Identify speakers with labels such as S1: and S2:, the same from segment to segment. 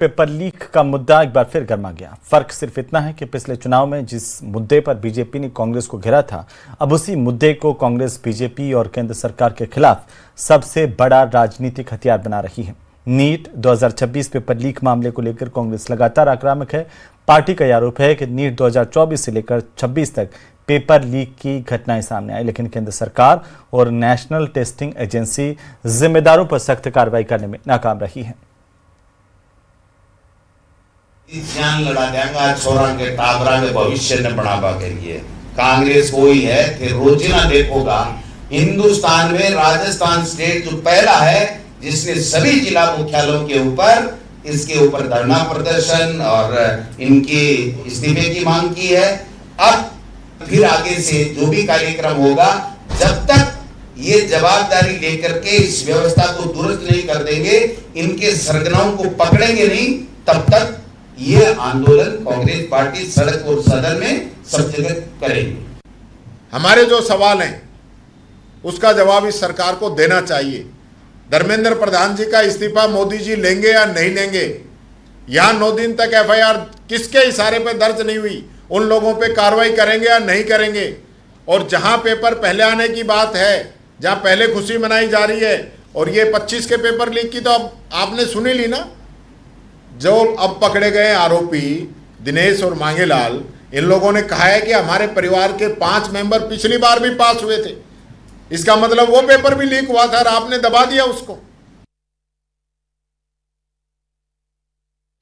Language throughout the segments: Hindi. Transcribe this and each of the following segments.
S1: पेपर लीक का मुद्दा एक बार फिर गर्मा गया। फर्क सिर्फ इतना है कि पिछले चुनाव में जिस मुद्दे पर बीजेपी ने कांग्रेस को घेरा था, अब उसी मुद्दे को कांग्रेस बीजेपी और केंद्र सरकार के खिलाफ सबसे बड़ा राजनीतिक हथियार बना रही है। नीट 2026 पेपर लीक मामले को लेकर कांग्रेस लगातार आक्रामक है। पार्टी का आरोप है कि नीट 2024 से लेकर 26 तक पेपर लीक की घटनाएं सामने आई, लेकिन केंद्र सरकार और नेशनल टेस्टिंग एजेंसी जिम्मेदारों पर सख्त कार्रवाई करने में नाकाम रही है।
S2: जान लड़ा देंगे छोरा के टाबरा में भविष्य ने बढ़ावा करिए। कांग्रेस कोई है फिर रोजिना देखोगा हिंदुस्तान में राजस्थान स्टेट जो पहला है जिसने सभी जिला मुख्यालयों के ऊपर इसके ऊपर धरना प्रदर्शन और इनके इस्तीफे की मांग की है। अब फिर आगे से जो भी कार्यक्रम होगा, जब तक ये जवाबदारी लेकर के इस व्यवस्था को दुरुस्त नहीं कर देंगे, इनके सरगनाओं को पकड़ेंगे नहीं, तब तक ये आंदोलन कांग्रेस पार्टी सड़क और सदन में सब जगह करेगी।
S3: हमारे जो सवाल हैं उसका जवाब इस सरकार को देना चाहिए। धर्मेंद्र प्रधान जी का इस्तीफा मोदी जी लेंगे या नहीं लेंगे? यहां 9 दिन तक एफआईआर किसके इशारे पर दर्ज नहीं हुई? उन लोगों पे कार्रवाई करेंगे या नहीं करेंगे? और जहां पेपर पहले आने की बात है, जहां पहले खुशी मनाई जा रही है, और ये 25 के पेपर लीक की तो अब आपने सुनी ली ना। जो अब पकड़े गए आरोपी दिनेश और मांगेलाल, इन लोगों ने कहा है कि हमारे परिवार के 5 मेंबर पिछली बार भी पास हुए थे। इसका मतलब वो पेपर भी लीक हुआ था और आपने दबा दिया उसको।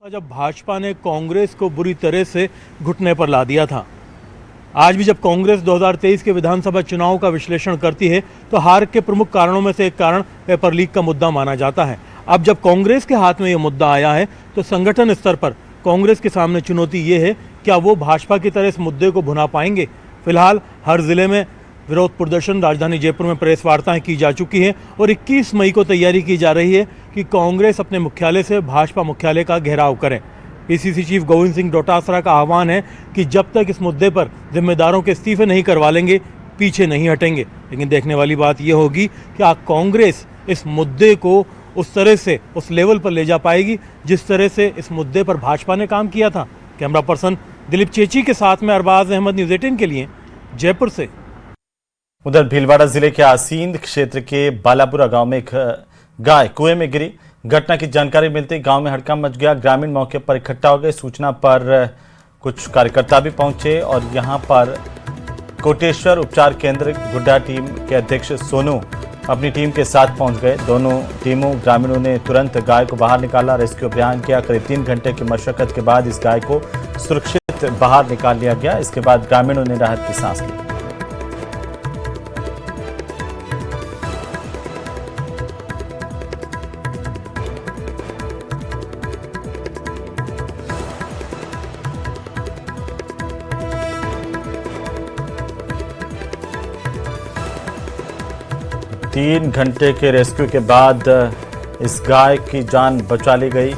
S4: जब भाजपा ने कांग्रेस को बुरी तरह से घुटने पर ला दिया था, आज भी जब कांग्रेस 2023 के विधानसभा चुनाव का विश्लेषण करती है तो हार के प्रमुख कारणों में से एक कारण पेपर लीक का मुद्दा माना जाता है। अब जब कांग्रेस के हाथ में ये मुद्दा आया है तो संगठन स्तर पर कांग्रेस के सामने चुनौती ये है, क्या वो भाजपा की तरह इस मुद्दे को भुना पाएंगे? फिलहाल हर जिले में विरोध प्रदर्शन, राजधानी जयपुर में प्रेस वार्ताएं की जा चुकी हैं और 21 मई को तैयारी की जा रही है कि कांग्रेस अपने मुख्यालय से भाजपा मुख्यालय का घेराव करे। पीसीसी चीफ गोविंद सिंह डोटासरा का आह्वान है कि जब तक इस मुद्दे पर जिम्मेदारों के इस्तीफे नहीं करवा लेंगे, पीछे नहीं हटेंगे। लेकिन देखने वाली बात यह होगी कि कांग्रेस इस मुद्दे को उस तरह से उस लेवल पर ले जा पाएगी जिस तरह से इस मुद्दे पर भाजपा ने काम किया था। कैमरा पर्सन दिलीप चेची के साथ में अरबाज अहमद, न्यूज़ 18 के लिए जयपुर से।
S1: उधर भीलवाड़ा जिले के आसींद क्षेत्र के बालापुरा गांव में एक गाय कुएं में गिरी। घटना की जानकारी मिलते गांव में हड़कंप मच गया। ग्रामीण मौके पर इकट्ठा हो गए। सूचना पर कुछ कार्यकर्ता भी पहुंचे और यहां पर कोटेश्वर उपचार केंद्र गुड्डा टीम के अध्यक्ष सोनू अपनी टीम के साथ पहुंच गए। दोनों टीमों ग्रामीणों ने तुरंत गाय को बाहर निकाला, रेस्क्यू अभियान किया। करीब 3 घंटे की मशक्कत के बाद इस गाय को सुरक्षित बाहर निकाल लिया गया। इसके बाद ग्रामीणों ने राहत की सांस ली। तीन घंटे के रेस्क्यू के बाद इस गाय की जान बचा ली गई।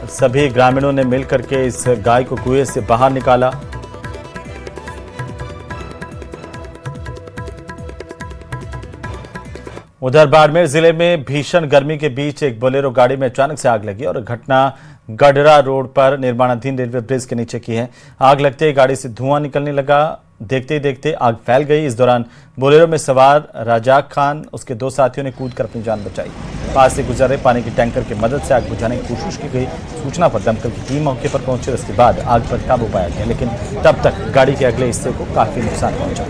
S1: सभी ग्रामीणों ने मिलकर के इस गाय को कुएं से बाहर निकाला। उधर बाड़मेर जिले में भीषण गर्मी के बीच एक बोलेरो गाड़ी में अचानक से आग लगी और घटना गडरा रोड पर निर्माणाधीन रेलवे ब्रिज के नीचे की है। आग लगते ही गाड़ी से धुआं निकलने लगा। देखते ही देखते आग फैल गई। इस दौरान बोलेरो में सवार राजाक खान, उसके 2 साथियों ने कूदकर अपनी जान बचाई। पास से गुजर रहे पानी की टैंकर की मदद से आग बुझाने की कोशिश की गई। सूचना पर दमकल की टीम मौके पर पहुंची। उसके बाद आग पर काबू पाया गया, लेकिन तब तक गाड़ी के अगले हिस्से को काफी नुकसान पहुंचा।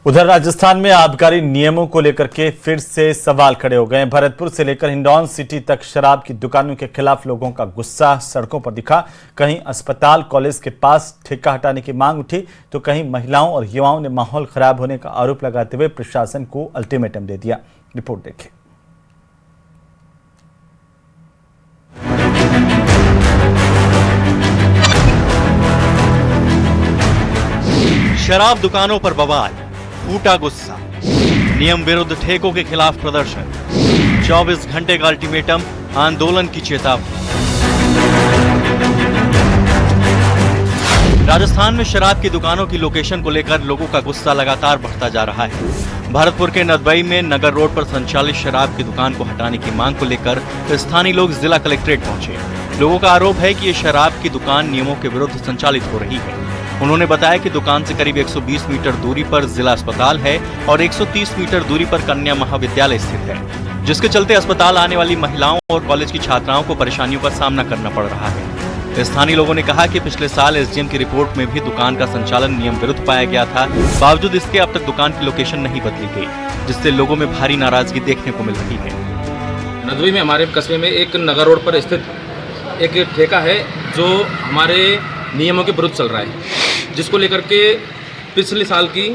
S1: उधर राजस्थान में आबकारी नियमों को लेकर के फिर से सवाल खड़े हो गए। भरतपुर से लेकर हिंडौन सिटी तक शराब की दुकानों के खिलाफ लोगों का गुस्सा सड़कों पर दिखा। कहीं अस्पताल कॉलेज के पास ठेका हटाने की मांग उठी तो कहीं महिलाओं और युवाओं ने माहौल खराब होने का आरोप लगाते हुए प्रशासन को अल्टीमेटम दे दिया। रिपोर्ट देखिए।
S5: शराब दुकानों पर बवाल, फूटा गुस्सा, नियम विरुद्ध ठेकों के खिलाफ प्रदर्शन, 24 घंटे का अल्टीमेटम, आंदोलन की चेतावनी। राजस्थान में शराब की दुकानों की लोकेशन को लेकर लोगों का गुस्सा लगातार बढ़ता जा रहा है। भरतपुर के नदबई में नगर रोड पर संचालित शराब की दुकान को हटाने की मांग को लेकर स्थानीय लोग जिला कलेक्ट्रेट पहुंचे। लोगों का आरोप है कि ये शराब की दुकान नियमों के विरुद्ध संचालित हो रही है। उन्होंने बताया कि दुकान से करीब 120 मीटर दूरी पर जिला अस्पताल है और 130 मीटर दूरी पर कन्या महाविद्यालय स्थित है, जिसके चलते अस्पताल आने वाली महिलाओं और कॉलेज की छात्राओं को परेशानियों का सामना करना पड़ रहा है। स्थानीय लोगों ने कहा कि पिछले साल एसडीएम की रिपोर्ट में भी दुकान का संचालन नियम विरुद्ध पाया गया था। बावजूद इसके अब तक दुकान की लोकेशन नहीं बदली गई, जिससे लोगों में भारी नाराजगी देखने को मिल रही है।
S6: नदवी में हमारे कस्बे में एक नगर रोड पर स्थित एक ठेका है जो हमारे नियमों के विरुद्ध चल रहा है, जिसको लेकर के पिछले साल की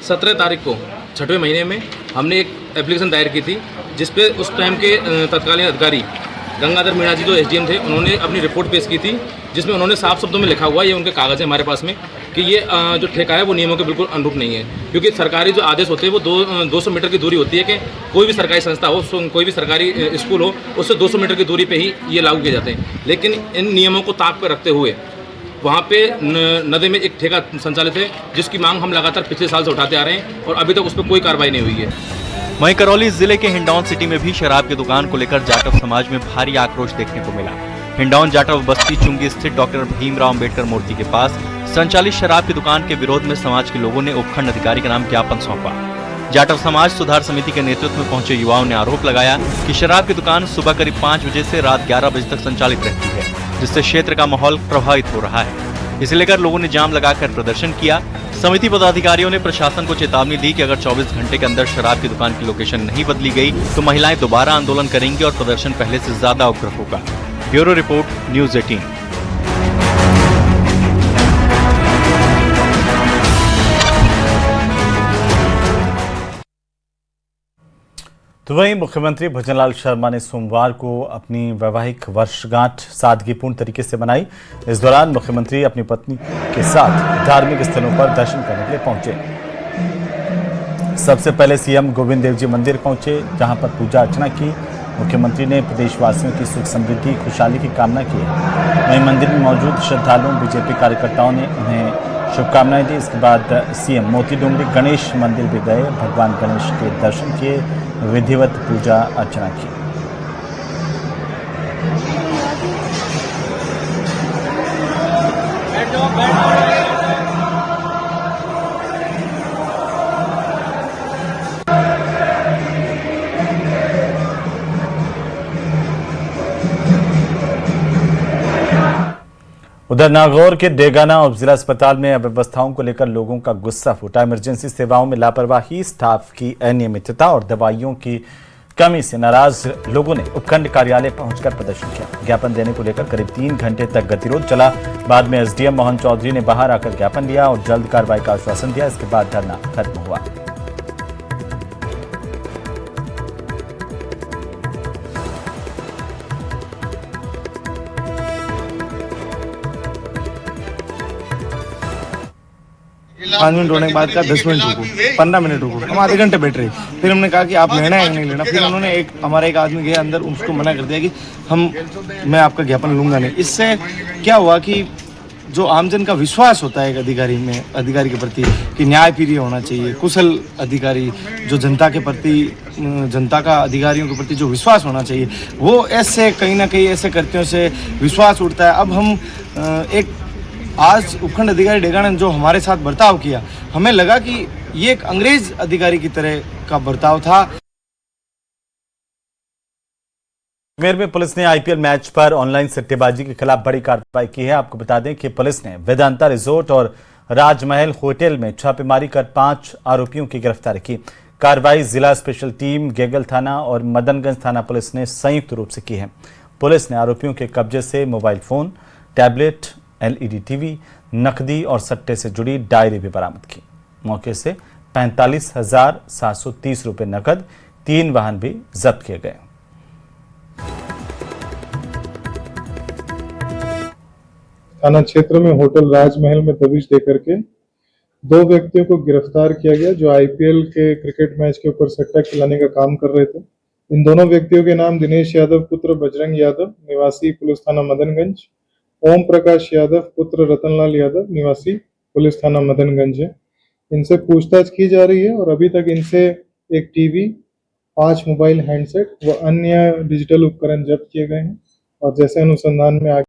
S6: 17 तारीख को 6वें महीने में हमने एक एप्लीकेशन दायर की थी, जिसपे उस टाइम के तत्कालीन अधिकारी गंगाधर मीणा जी जो एसडीएम थे, उन्होंने अपनी रिपोर्ट पेश की थी, जिसमें उन्होंने साफ शब्दों में लिखा हुआ, ये उनके कागज़ है हमारे पास में, कि ये जो ठेका है वो नियमों के बिल्कुल अनुरूप नहीं है। क्योंकि सरकारी जो आदेश होते हैं वो 200 मीटर की दूरी होती है कि कोई भी सरकारी संस्था हो, कोई भी सरकारी स्कूल हो, उससे 200 मीटर की दूरी पर ही ये लागू किए जाते हैं। लेकिन इन नियमों को ताक पर रखते हुए वहाँ पे नदे में एक ठेका संचालित है, जिसकी मांग हम लगातार पिछले साल से उठाते आ रहे हैं और अभी तक उस पर कोई कार्रवाई नहीं हुई है।
S5: वहीं करौली जिले के हिंडौन सिटी में भी शराब की दुकान को लेकर जाटव समाज में भारी आक्रोश देखने को मिला। हिंडौन जाटव बस्ती चुंगी स्थित डॉक्टर भीमराव अंबेडकर मूर्ति के पास संचालित शराब की दुकान के विरोध में समाज के लोगों ने उपखंड अधिकारी के नाम ज्ञापन सौंपा। जाटव समाज सुधार समिति के नेतृत्व में पहुंचे युवाओं ने आरोप लगाया कि शराब की दुकान सुबह करीब 5 बजे से रात 11 बजे तक संचालित रहती है, जिससे क्षेत्र का माहौल प्रभावित हो रहा है। इसे लेकर लोगों ने जाम लगाकर प्रदर्शन किया। समिति पदाधिकारियों ने प्रशासन को चेतावनी दी कि अगर 24 घंटे के अंदर शराब की दुकान की लोकेशन नहीं बदली गई तो महिलाएं दोबारा आंदोलन करेंगी और प्रदर्शन पहले से ज्यादा उग्र होगा। Bureau report, news 18।
S1: तो वहीं मुख्यमंत्री भजनलाल शर्मा ने सोमवार को अपनी वैवाहिक वर्षगांठ सादगीपूर्ण तरीके से मनाई। इस दौरान मुख्यमंत्री अपनी पत्नी के साथ धार्मिक स्थलों पर दर्शन करने के लिए पहुंचे। सबसे पहले सीएम गोविंद देव जी मंदिर पहुंचे, जहां पर पूजा अर्चना की। मुख्यमंत्री ने प्रदेशवासियों की सुख समृद्धि खुशहाली की कामना की। वहीं मंदिर में मौजूद श्रद्धालुओं बीजेपी कार्यकर्ताओं ने उन्हें शुभकामनाएं दी। इसके बाद सीएम मोती डोंगरी गणेश मंदिर भी गए, भगवान गणेश के दर्शन किए, विधिवत पूजा अर्चना की। उधर नागौर के डेगाना उप जिला अस्पताल में अव्यवस्थाओं को लेकर लोगों का गुस्सा फूटा। इमरजेंसी सेवाओं में लापरवाही, स्टाफ की अनियमितता और दवाइयों की कमी से नाराज लोगों ने उपखंड कार्यालय पहुंचकर प्रदर्शन किया। ज्ञापन देने को लेकर करीब 3 घंटे तक गतिरोध चला। बाद में एसडीएम मोहन चौधरी ने बाहर आकर ज्ञापन दिया और जल्द कार्रवाई का आश्वासन दिया। इसके बाद धरना खत्म हुआ।
S7: पाँच मिनट होने के बाद का 10 मिनट रुको, 15 मिनट रुको, हम आधे घंटे बैठ रहे। फिर हमने कहा कि आप लेना है या नहीं लेना। फिर उन्होंने हमारा एक आदमी गया अंदर, उसको मना कर दिया कि मैं आपका ज्ञापन लूंगा नहीं। इससे क्या हुआ कि जो आमजन का विश्वास होता है एक अधिकारी के प्रति कि न्यायप्रिय होना चाहिए, कुशल अधिकारी, जो जनता के प्रति, जनता का अधिकारियों के प्रति जो विश्वास होना चाहिए, वो ऐसे कहीं ना कहीं ऐसे कृत्यों से विश्वास उठता है। अब हम एक आज उपखंड अधिकारी डेगाना ने जो हमारे साथ बर्ताव किया, हमें लगा कि ये एक अंग्रेज अधिकारी की तरह का बर्ताव था।
S1: अजमेर में पुलिस ने आईपीएल मैच पर ऑनलाइन सट्टेबाजी के खिलाफ बड़ी कार्रवाई की है। आपको बता दें कि पुलिस ने वेदांता रिजोर्ट और राजमहल होटल में छापेमारी कर 5 आरोपियों की गिरफ्तारी की। कार्रवाई जिला स्पेशल टीम, गेगल थाना और मदनगंज थाना पुलिस ने संयुक्त रूप से की है। पुलिस ने आरोपियों के कब्जे से mobile phone, tablet, LED TV, नकदी और सट्टे से जुड़ी डायरी भी बरामद की। मौके से 45,730 रुपए नकद, 3 वाहन भी जब्त किए गए।
S8: थाना क्षेत्र में होटल राजमहल में दबिश देकर के 2 व्यक्तियों को गिरफ्तार किया गया, जो आईपीएल के क्रिकेट मैच के ऊपर सट्टा खिलाने का काम कर रहे थे। इन दोनों व्यक्तियों के नाम दिनेश यादव पुत्र बजरंग यादव, निवासी पुलिस थाना मदनगंज, ओम प्रकाश यादव पुत्र रतनलाल यादव निवासी पुलिस थाना मदनगंज है। इनसे पूछताछ की जा रही है और अभी तक इनसे एक टीवी, 5 मोबाइल हैंडसेट व अन्य डिजिटल उपकरण जब्त किए गए हैं और जैसे अनुसंधान में आगे